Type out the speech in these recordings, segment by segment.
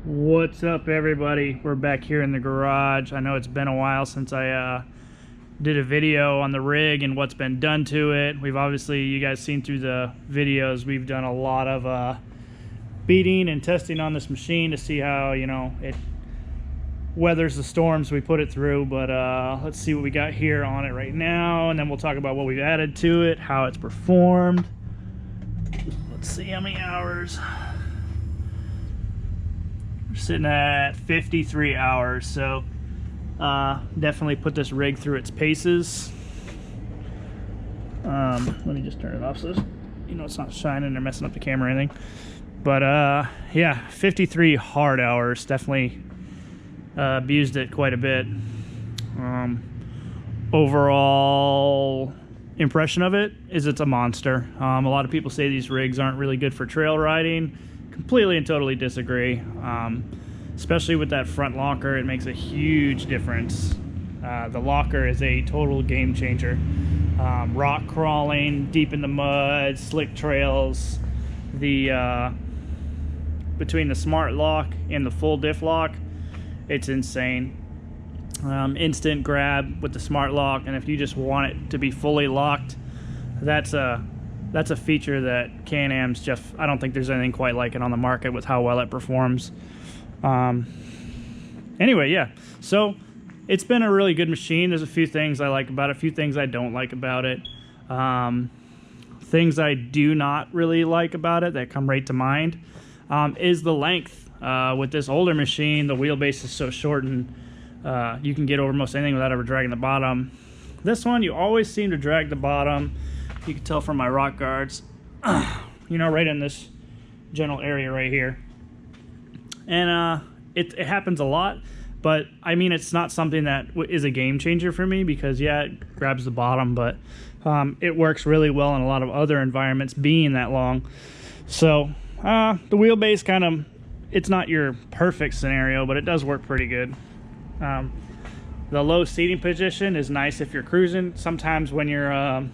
What's up, everybody? We're back here in the garage. I know it's been a while since I did a video on the rig and what's been done to it. We've obviously, you guys seen through the videos, we've done a lot of beating and testing on this machine to see how, you know, it weathers the storms we put it through. But let's see what we got here on it right now, and then we'll talk about what we've added to it, how it's performed. Let's see how many hours. We're sitting at 53 hours, so definitely put this rig through its paces. Let me just turn it off so you know it's not shining or messing up the camera or anything. But yeah, 53 hard hours. Definitely abused it quite a bit. Overall impression of it is it's a monster. A lot of people say these rigs aren't really good for trail riding. Completely and totally disagree. Especially with that front locker, it makes a huge difference. The locker is a total game changer. Rock crawling, deep in the mud, slick trails. The between the smart lock and the full diff lock, it's insane. Instant grab with the smart lock, and if you just want it to be fully locked, that's a feature that Can-Am's just, I don't think there's anything quite like it on the market with how well it performs. Anyway, yeah, so it's been a really good machine. There's a few things I like about it, a few things I don't like about it. Things I do not really like about it that come right to mind is the length. With this older machine, the wheelbase is so shortened, you can get over most anything without ever dragging the bottom. This one, you always seem to drag the bottom. You can tell from my rock guards, you know, right in this general area right here. And it happens a lot, but I mean, it's not something that is a game changer for me because, yeah, it grabs the bottom, but it works really well in a lot of other environments being that long. So the wheelbase kind of, it's not your perfect scenario, but it does work pretty good. The low seating position is nice if you're cruising. Sometimes when you're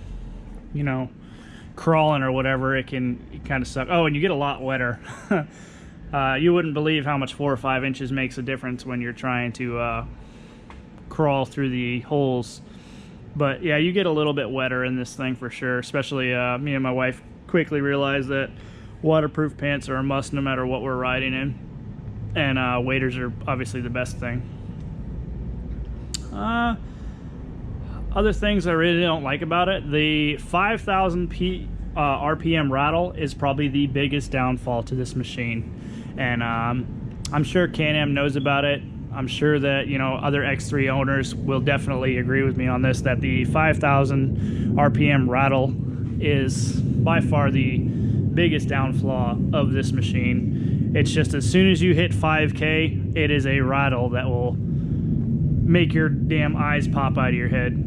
you know, crawling or whatever, it kind of suck. Oh, and you get a lot wetter. You wouldn't believe how much 4 or 5 inches makes a difference when you're trying to crawl through the holes. But yeah, you get a little bit wetter in this thing for sure. Especially me and my wife quickly realized that waterproof pants are a must no matter what we're riding in, and waders are obviously the best thing. Other things I really don't like about it, the 5,000 RPM rattle is probably the biggest downfall to this machine. And I'm sure Can-Am knows about it. I'm sure that, you know, other X3 owners will definitely agree with me on this, that the 5,000 RPM rattle is by far the biggest downfall of this machine. It's just as soon as you hit 5K, it is a rattle that will make your damn eyes pop out of your head.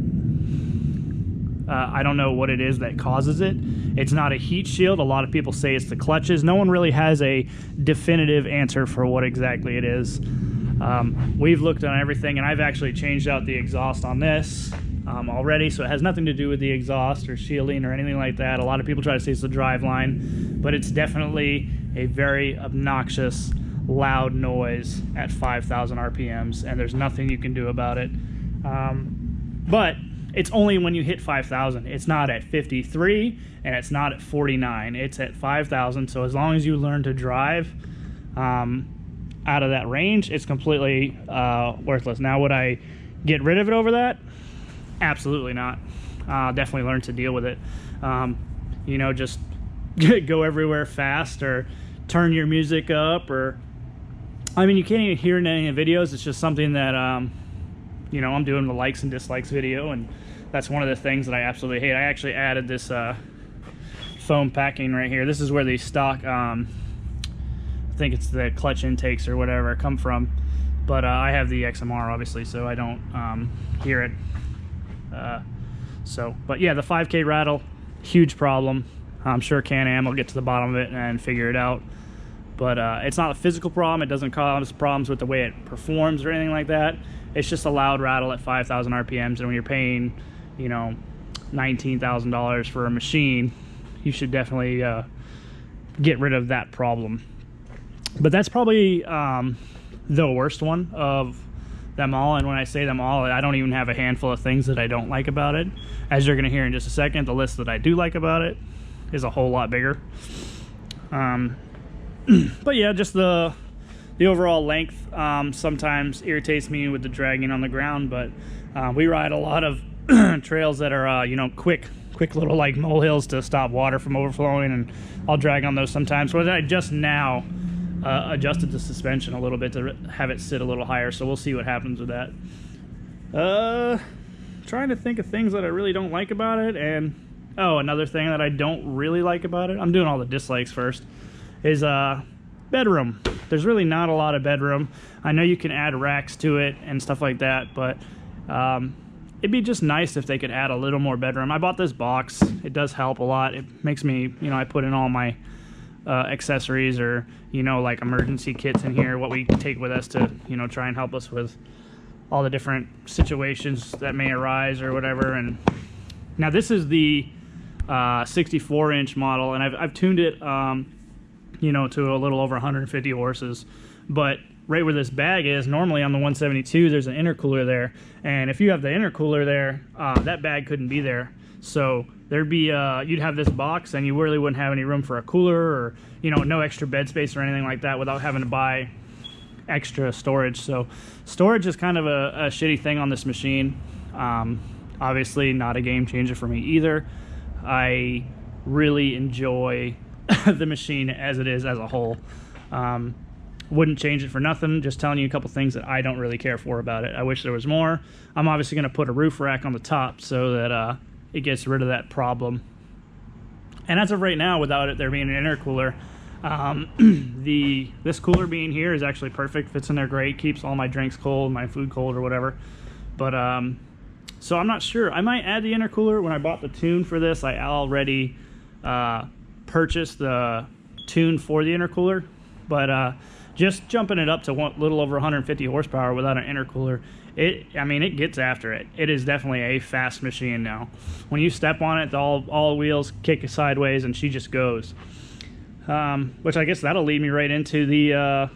I don't know what it is that causes it. It's not a heat shield. A lot of people say it's the clutches. No one really has a definitive answer for what exactly it is. We've looked on everything, and I've actually changed out the exhaust on this already, so it has nothing to do with the exhaust or shielding or anything like that. A lot of people try to say it's the drive line, but it's definitely a very obnoxious, loud noise at 5,000 RPMs, and there's nothing you can do about it. But it's only when you hit 5,000. It's not at 53, and it's not at 49. It's at 5,000, so as long as you learn to drive out of that range, it's completely worthless. Now, would I get rid of it over that? Absolutely not. Definitely learn to deal with it. You know, just go everywhere fast, or turn your music up, or I mean, you can't even hear it in any of the videos. It's just something that you know, I'm doing the likes and dislikes video, and that's one of the things that I absolutely hate. I actually added this foam packing right here. This is where the stock I think it's the clutch intakes or whatever come from, but I have the XMR obviously, so I don't hear it. But yeah, the 5K rattle, huge problem. I'm sure Can-Am will get to the bottom of it and figure it out, but it's not a physical problem. It doesn't cause problems with the way it performs or anything like that. It's just a loud rattle at 5,000 RPMs, and when you're paying, you know, $19,000 for a machine, you should definitely get rid of that problem. But that's probably the worst one of them all. And when I say them all, I don't even have a handful of things that I don't like about it. As you're going to hear in just a second, the list that I do like about it is a whole lot bigger. But yeah, just the overall length sometimes irritates me with the dragging on the ground. But we ride a lot of trails that are you know, quick little like molehills to stop water from overflowing, and I'll drag on those sometimes. But I just now adjusted the suspension a little bit to have it sit a little higher, so we'll see what happens with that. Trying to think of things that I really don't like about it. And oh, another thing that I don't really like about it, I'm doing all the dislikes first, is bedroom. There's really not a lot of bedroom. I know you can add racks to it and stuff like that, but it'd be just nice if they could add a little more bedroom. I bought this box. It does help a lot. It makes me, you know, I put in all my accessories, or, you know, like emergency kits in here, what we take with us to, you know, try and help us with all the different situations that may arise or whatever. And now this is the 64-inch model, and I've tuned it, you know, to a little over 150 horses. But right where this bag is, normally on the 172, there's an intercooler there, and if you have the intercooler there, that bag couldn't be there. So there'd be you'd have this box, and you really wouldn't have any room for a cooler, or, you know, no extra bed space or anything like that without having to buy extra storage. So storage is kind of a shitty thing on this machine. Obviously not a game changer for me either. I really enjoy the machine as it is as a whole. Wouldn't change it for nothing. Just telling you a couple things that I don't really care for about it. I wish there was more. I'm obviously going to put a roof rack on the top so that it gets rid of that problem. And as of right now, without it there being an intercooler, this cooler being here is actually perfect. Fits in there great. Keeps all my drinks cold, my food cold, or whatever. But so I'm not sure. I might add the intercooler. When I bought the tune for this, I already purchased the tune for the intercooler. But just jumping it up to a little over 150 horsepower without an intercooler, I mean, it gets after it. It is definitely a fast machine now. When you step on it, all wheels kick sideways, and she just goes. Which I guess that'll lead me right into the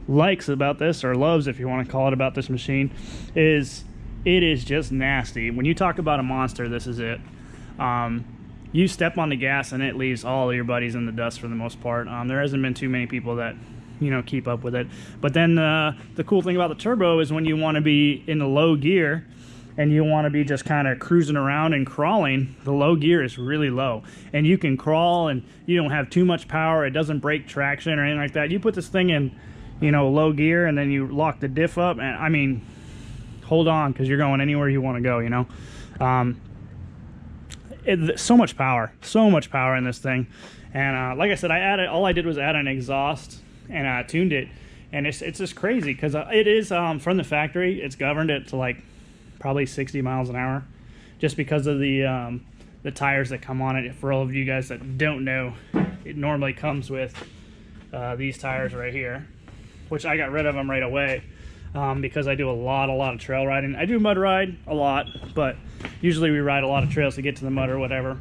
likes about this, or loves, if you want to call it, about this machine. It is just nasty. When you talk about a monster, this is it. You step on the gas and it leaves all of your buddies in the dust for the most part. There hasn't been too many people that, you know, keep up with it. But then the cool thing about the turbo is when you want to be in the low gear and you want to be just kind of cruising around and crawling, the low gear is really low. And you can crawl and you don't have too much power. It doesn't break traction or anything like that. You put this thing in, you know, low gear, and then you lock the diff up, and I mean, hold on, because you're going anywhere you want to go, you know. So much power in this thing. And like I said, all I did was add an exhaust, and I tuned it, and it's just crazy because it is from the factory. It's governed it to like probably 60 miles an hour, just because of the tires that come on it. For all of you guys that don't know, it normally comes with these tires right here, which I got rid of them right away. Because I do a lot of trail riding. I do mud ride a lot, but usually we ride a lot of trails to get to the mud or whatever.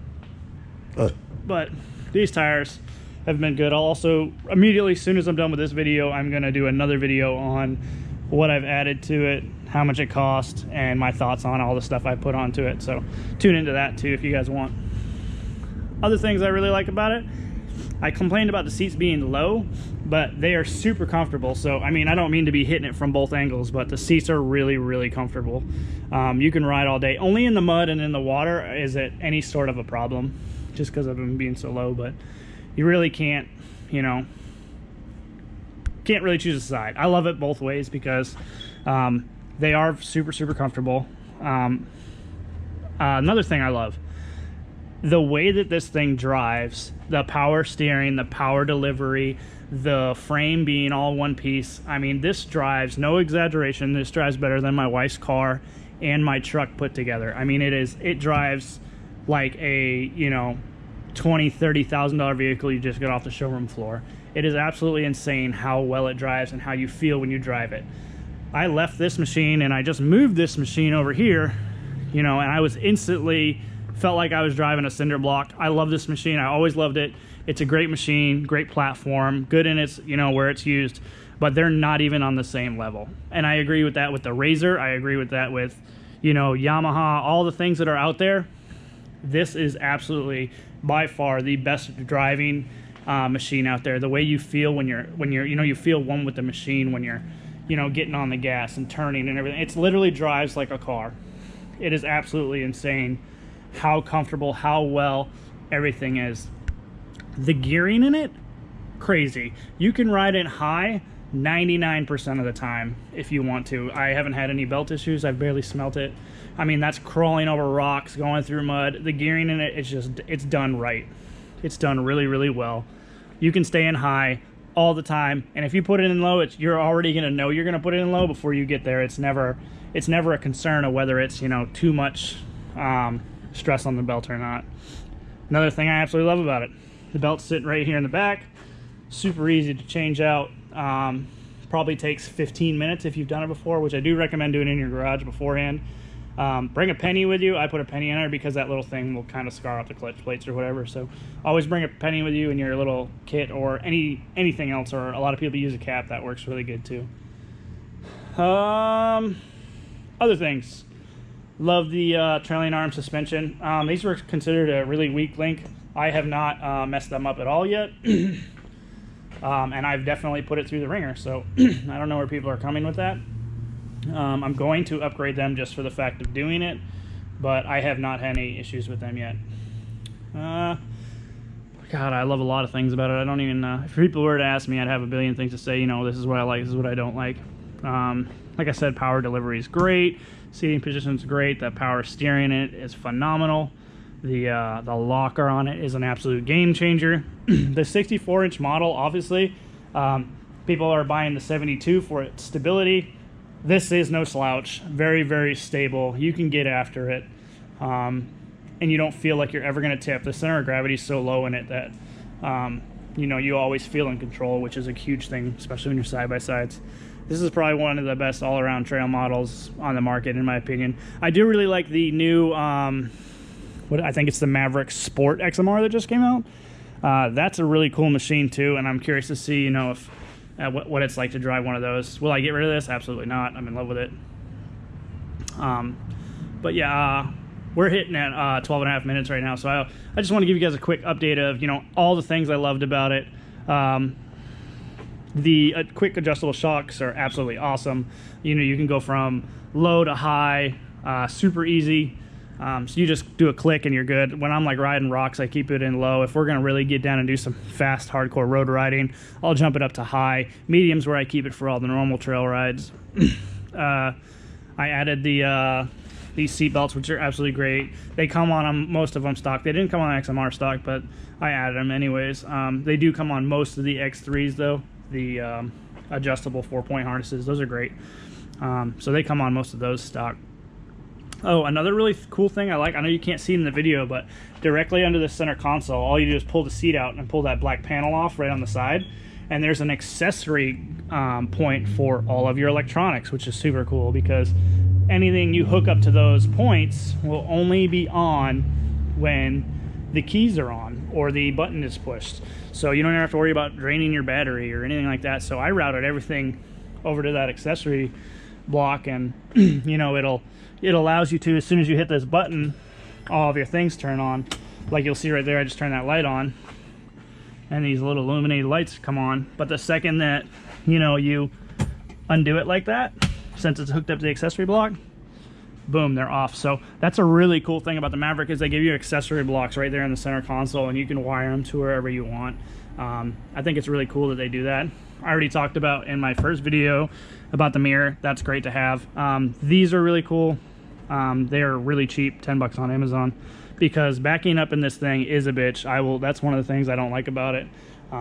But these tires have been good. I'll also, immediately, as soon as I'm done with this video, I'm going to do another video on what I've added to it, how much it cost, and my thoughts on all the stuff I put onto it. So tune into that too if you guys want. Other things I really like about it, I complained about the seats being low, but they are super comfortable. So, I mean, I don't mean to be hitting it from both angles, but the seats are really comfortable. You can ride all day. Only in the mud and in the water is it any sort of a problem, just because of them being so low. But you really can't, you know, can't really choose a side. I love it both ways because they are super comfortable. Another thing I love, the way that this thing drives, the power steering, the power delivery, the frame being all one piece. I mean, this drives, no exaggeration, this drives better than my wife's car and my truck put together. I mean, it drives like a, you know, $20,000-$30,000 vehicle you just got off the showroom floor. It is absolutely insane how well it drives and how you feel when you drive it. I left this machine and I just moved this machine over here, you know, and I was instantly Felt like I was driving a cinder block. I love this machine. I always loved it. It's a great machine, great platform, good in its, you know, where it's used, but they're not even on the same level. And I agree with that with the Razor. I agree with that with, you know, Yamaha, all the things that are out there. This is absolutely by far the best driving machine out there. The way you feel when you're, you know, you feel one with the machine when you're, you know, getting on the gas and turning and everything. It literally drives like a car. It is absolutely insane how comfortable, how well everything is. The gearing in it, crazy. You can ride it high 99% of the time if you want to. I haven't had any belt issues. I've barely smelt it. I mean, that's crawling over rocks, going through mud. The gearing in it, it's done right. It's done really, really well. You can stay in high all the time, and if you put it in low, you're already going to know you're going to put it in low before you get there. It's never a concern of whether it's, you know, too much stress on the belt or not. Another thing I absolutely love about it, the belt's sitting right here in the back. Super easy to change out. Probably takes 15 minutes if you've done it before, which I do recommend doing in your garage beforehand. Bring a penny with you. I put a penny in there because that little thing will kind of scar up the clutch plates or whatever. So always bring a penny with you in your little kit or anything else, or a lot of people use a cap. That works really good too. Other things. Love the trailing arm suspension. These were considered a really weak link. I have not messed them up at all yet. And I've definitely put it through the ringer, so I don't know where people are coming with that. I'm going to upgrade them just for the fact of doing it, but I have not had any issues with them yet. God, I love a lot of things about it. I don't even, if people were to ask me, I'd have a billion things to say, you know, this is what I like, this is what I don't like. Like I said, power delivery is great, seating position is great, that power steering in it is phenomenal. The locker on it is an absolute game changer. The 64-inch model, obviously, people are buying the 72 for its stability. This is no slouch. Very, very stable. You can get after it, and you don't feel like you're ever going to tip. The center of gravity is so low in it that you know, you always feel in control, which is a huge thing, especially when you're side-by-sides. This is probably one of the best all-around trail models on the market, in my opinion. I do really like the new, what I think it's the Maverick Sport XMR that just came out. That's a really cool machine too, and I'm curious to see, you know, if what it's like to drive one of those. Will I get rid of this? Absolutely not. I'm in love with it. But yeah, we're hitting at 12 and a half minutes right now, so I just want to give you guys a quick update of, you know, all the things I loved about it. The quick adjustable shocks are absolutely awesome. You know, you can go from low to high, super easy. So you just do a click and you're good. When I'm like riding rocks, I keep it in low. If we're going to really get down and do some fast, hardcore road riding, I'll jump it up to high. Medium's where I keep it for all the normal trail rides. I added these seat belts, which are absolutely great. They come on most of them stock. They didn't come on XMR stock, but I added them anyways. They do come on most of the X3s though, the adjustable 4-point harnesses. Those are great. So they come on most of those stock. Oh, another really cool thing I like, I know you can't see it in the video, but directly under the center console, all you do is pull the seat out and pull that black panel off right on the side, and there's an accessory point for all of your electronics, which is super cool because anything you hook up to those points will only be on when the keys are on or the button is pushed. So you don't have to worry about draining your battery or anything like that. So I routed everything over to that accessory block, and you know, it allows you to, as soon as you hit this button, all of your things turn on. Like you'll see right there, I just turned that light on and these little illuminated lights come on. But the second that, you know, you undo it like that, since it's hooked up to the accessory block, boom, they're off. So that's a really cool thing about the Maverick, is they give you accessory blocks right there in the center console, and you can wire them to wherever you want. I think it's really cool that they do that. I already talked about in my first video about the mirror. That's great to have. These are really cool. They are really cheap, 10 bucks on Amazon, because backing up in this thing is a bitch. That's one of the things I don't like about it.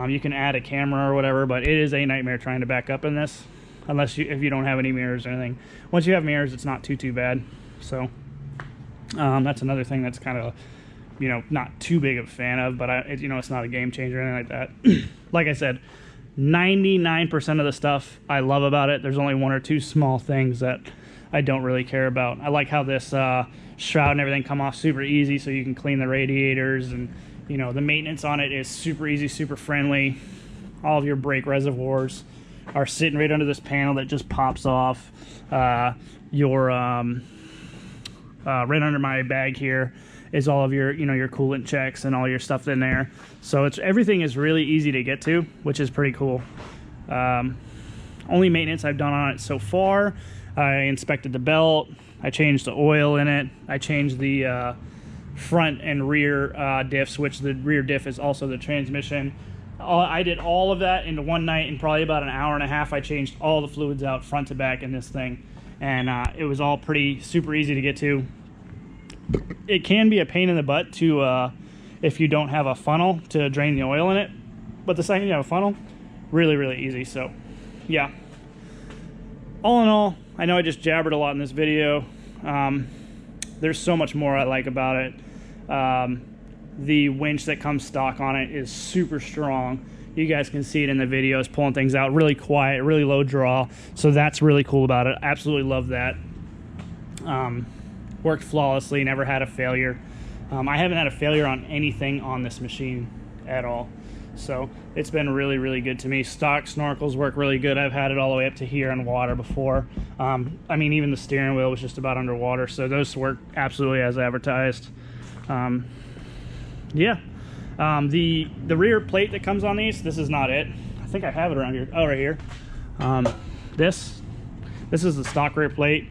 You can add a camera or whatever, but it is a nightmare trying to back up in this, if you don't have any mirrors or anything. Once you have mirrors, it's not too bad. So that's another thing that's kind of, you know, not too big of a fan of, but you know, it's not a game changer or anything like that. Like I said, 99% of the stuff I love about it. There's only one or two small things that I don't really care about. I like how this shroud and everything come off super easy, so you can clean the radiators, and you know, the maintenance on it is super easy, super friendly. All of your brake reservoirs are sitting right under this panel that just pops off. Right under my bag here is all of your, you know, your coolant checks and all your stuff in there. So everything is really easy to get to, which is pretty cool. Only maintenance I've done on it so far, I inspected the belt, I changed the oil in it, I changed the front and rear diffs, which the rear diff is also the transmission. I did all of that into one night. In probably about an hour and a half, I changed all the fluids out front to back in this thing, and it was all super easy to get to. It can be a pain in the butt to if you don't have a funnel to drain the oil in it, but the second you have a funnel, really easy. So yeah, all in all, I know I just jabbered a lot in this video. There's so much more I like about it. The winch that comes stock on it is super strong. You guys can see it in the videos, pulling things out really quiet, really low draw, so that's really cool about it. Absolutely love that. Worked flawlessly, never had a failure. I haven't had a failure on anything on this machine at all, so it's been really good to me. Stock snorkels work really good. I've had it all the way up to here in water before. I mean, even the steering wheel was just about underwater, so those work absolutely as advertised. Yeah, the rear plate that comes on these, this is not it. I think I have it around here. Oh, right here. This is the stock rear plate.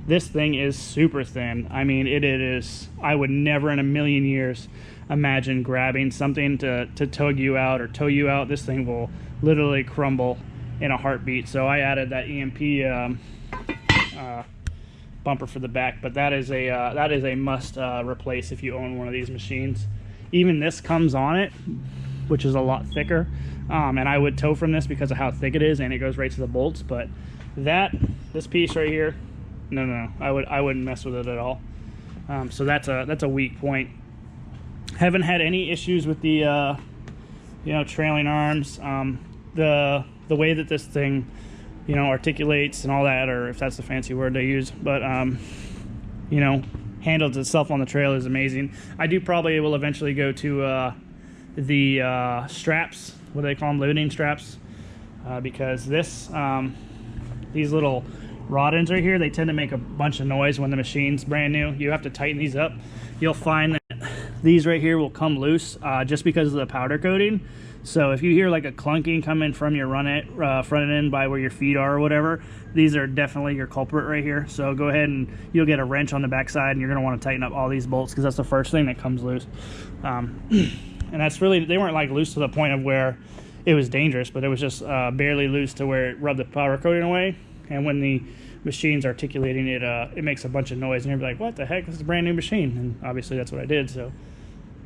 This thing is super thin. I mean, it is, I would never in a million years imagine grabbing something to tug you out or tow you out. This thing will literally crumble in a heartbeat. So I added that EMP bumper for the back, but that is a must replace if you own one of these machines. Even this comes on it, which is a lot thicker, and I would tow from this because of how thick it is, and it goes right to the bolts. But this piece right here, no, I wouldn't mess with it at all. So that's a weak point. Haven't had any issues with the you know, trailing arms. The way that this thing, you know, articulates and all that, or if that's the fancy word they use, but you know, handles itself on the trail is amazing. I will eventually go to the straps, what do they call them, limiting straps, because these little rod ends right here, they tend to make a bunch of noise when the machine's brand new. You have to tighten these up. You'll find that these right here will come loose just because of the powder coating. So if you hear like a clunking coming from your front end by where your feet are or whatever, these are definitely your culprit right here. So go ahead and you'll get a wrench on the backside, and you're going to want to tighten up all these bolts, because that's the first thing that comes loose. And that's really, they weren't like loose to the point of where it was dangerous, but it was just barely loose to where it rubbed the powder coating away. And when the machine's articulating it, it makes a bunch of noise, and you're like, what the heck, this is a brand new machine. And obviously that's what I did. So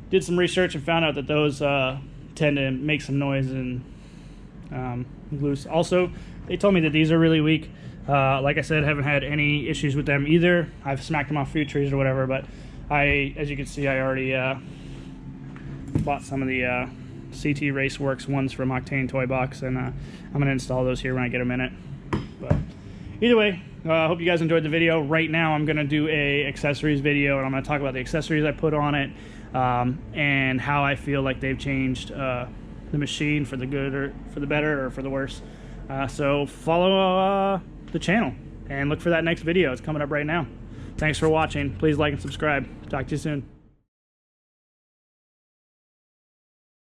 did some research and found out that those tend to make some noise and loose. Also, they told me that these are really weak. Like I said, haven't had any issues with them either. I've smacked them off few trees or whatever, but as you can see, I already bought some of the CT Raceworks ones from Octane Toy Box, and I'm going to install those here when I get a minute. But either way, I hope you guys enjoyed the video. Right now, I'm going to do a accessories video, and I'm going to talk about the accessories I put on it, and how I feel like they've changed the machine for the good or for the better or for the worse. So follow the channel and look for that next video. It's coming up right now. Thanks for watching. Please like and subscribe. Talk to you soon.